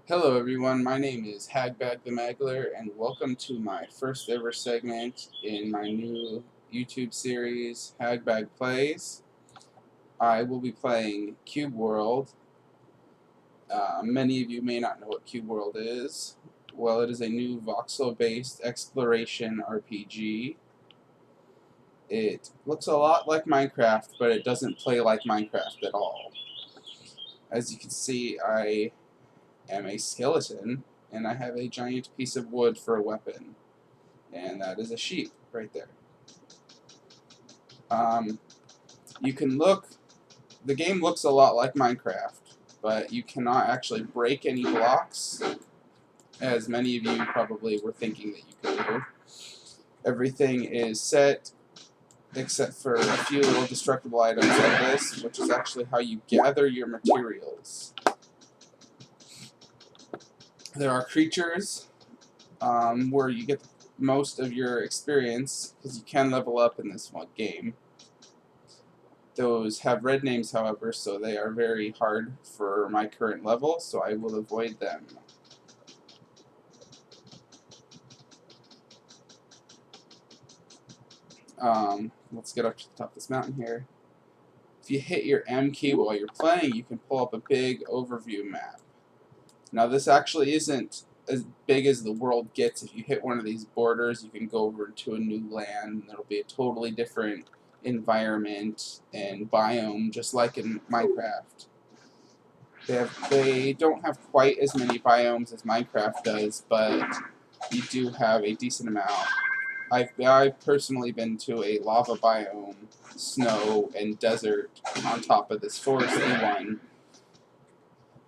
Hello everyone, my name is Hagbag the Magler, and welcome to my first ever segment in my new YouTube series, Hagbag Plays. I will be playing Cube World. Many of you may not know what Cube World is. Well, it is a new voxel-based exploration RPG. It looks a lot like Minecraft, but it doesn't play like Minecraft at all. As you can see, I am a skeleton, and I have a giant piece of wood for a weapon. And that is a sheep right there. You can look, the game looks a lot like Minecraft, but you cannot actually break any blocks, as many of you probably were thinking that you could do. Everything is set except for a few little destructible items like this, which is actually how you gather your materials. There are creatures where you get most of your experience, because you can level up in this one game. Those have red names, however, so they are very hard for my current level, so I will avoid them. Let's get up to the top of this mountain here. If you hit your M key while you're playing, you can pull up a big overview map. Now, this actually isn't as big as the world gets. If you hit one of these borders, you can go over to a new land, and it'll be a totally different environment and biome, just like in Minecraft. They don't have quite as many biomes as Minecraft does, but you do have a decent amount. I've personally been to a lava biome, snow, and desert on top of this foresty one.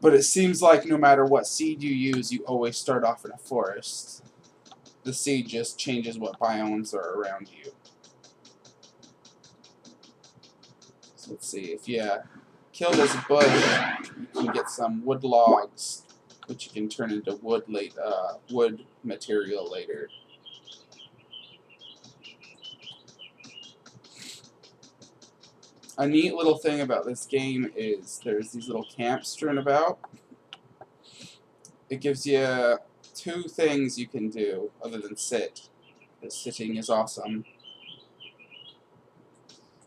But it seems like no matter what seed you use, you always start off in a forest. The seed just changes what biomes are around you. So let's see, if you kill this bush, you can get some wood logs, which you can turn into wood material later. A neat little thing about this game is there's these little camps strewn about. It gives you two things you can do other than sit. The sitting is awesome.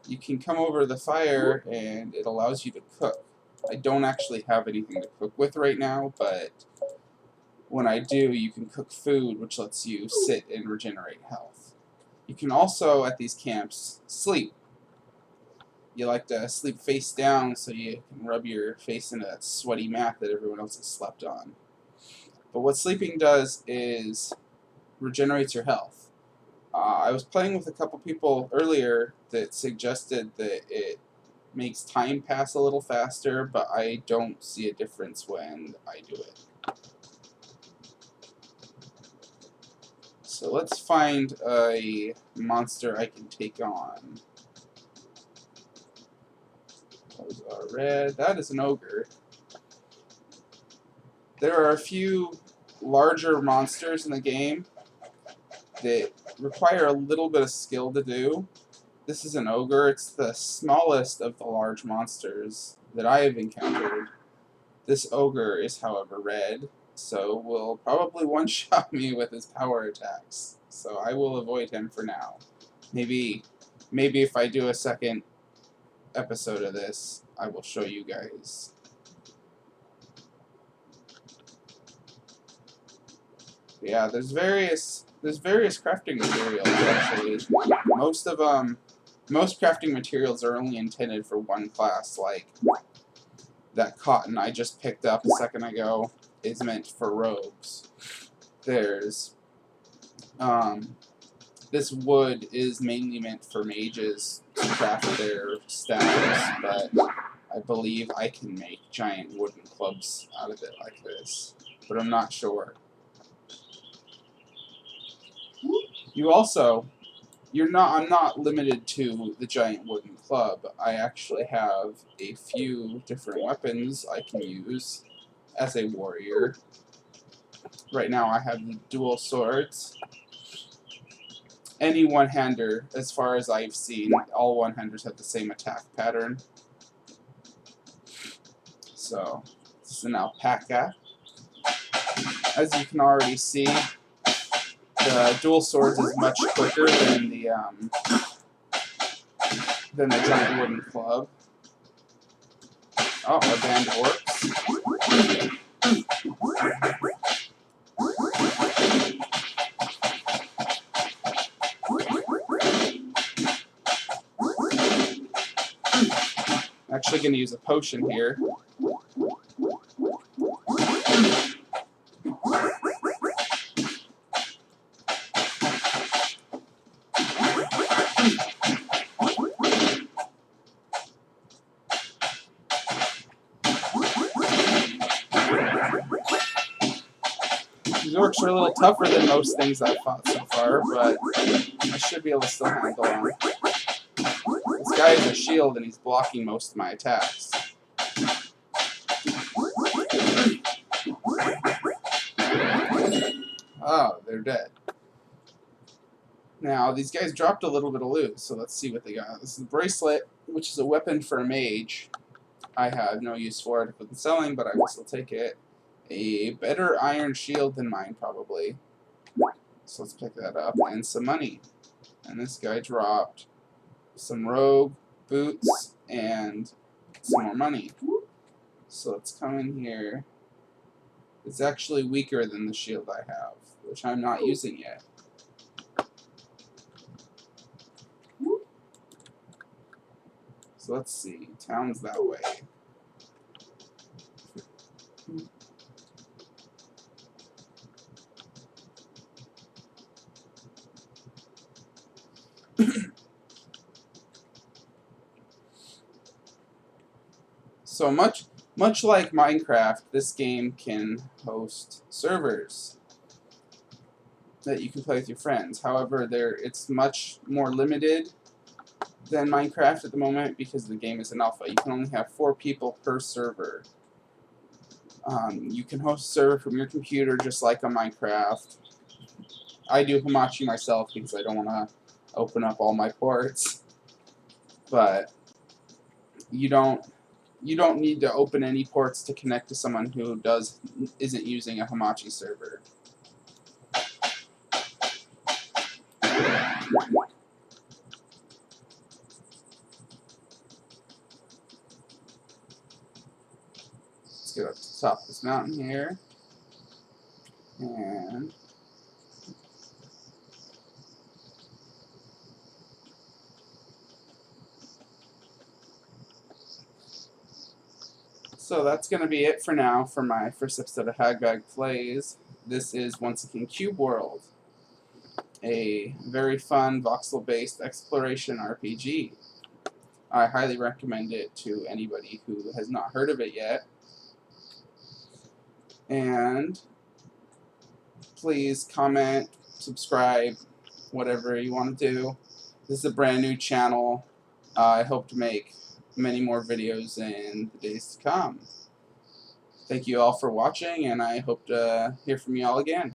You can come over the fire and it allows you to cook. I don't actually have anything to cook with right now, but when I do, you can cook food, which lets you sit and regenerate health. You can also, at these camps, sleep. You like to sleep face down so you can rub your face into that sweaty mat that everyone else has slept on. But what sleeping does is regenerates your health. I was playing with a couple people earlier that suggested that it makes time pass a little faster, but I don't see a difference when I do it. So let's find a monster I can take on. Those are red. That is an ogre. There are a few larger monsters in the game that require a little bit of skill to do. This is an ogre. It's the smallest of the large monsters that I have encountered. This ogre is, however, red, so will probably one-shot me with his power attacks. So I will avoid him for now. Maybe if I do a second episode of this, I will show you guys. Yeah, there's various crafting materials actually. Most crafting materials are only intended for one class, like that cotton I just picked up a second ago is meant for rogues. There's this wood is mainly meant for mages to craft their staves, but I believe I can make giant wooden clubs out of it like this, but I'm not sure. I'm not limited to the giant wooden club. I actually have a few different weapons I can use as a warrior. Right now I have the dual swords. Any one-hander, as far as I've seen, all one-handers have the same attack pattern. So, this is an alpaca. As you can already see, the dual swords is much quicker than the giant wooden club. Oh, a band of orcs. Actually going to use a potion here. These orcs are a little tougher than most things I've fought so far, but I should be able to still handle them. This guy has a shield and he's blocking most of my attacks. Oh, they're dead. Now, these guys dropped a little bit of loot, so let's see what they got. This is the bracelet, which is a weapon for a mage. I have no use for it if it's selling, but I will still take it. A better iron shield than mine, probably. So let's pick that up. And some money. And this guy dropped some rogue boots and some more money. So let's come in here. It's actually weaker than the shield I have, which I'm not using yet. So let's see. Town's that way. So much like Minecraft, this game can host servers that you can play with your friends. However, it's much more limited than Minecraft at the moment because the game is an alpha. You can only have 4 people per server. You can host a server from your computer just like on Minecraft. I do Hamachi myself because I don't want to open up all my ports. But you don't need to open any ports to connect to someone who isn't using a Hamachi server. Let's get up to the top of this mountain here. And so that's going to be it for now for my first episode of Hagbag Plays. This is once again Cube World, a very fun voxel-based exploration RPG. I highly recommend it to anybody who has not heard of it yet. And please comment, subscribe, whatever you want to do. This is a brand new channel. I hope to make many more videos in the days to come. Thank you all for watching, and I hope to hear from you all again.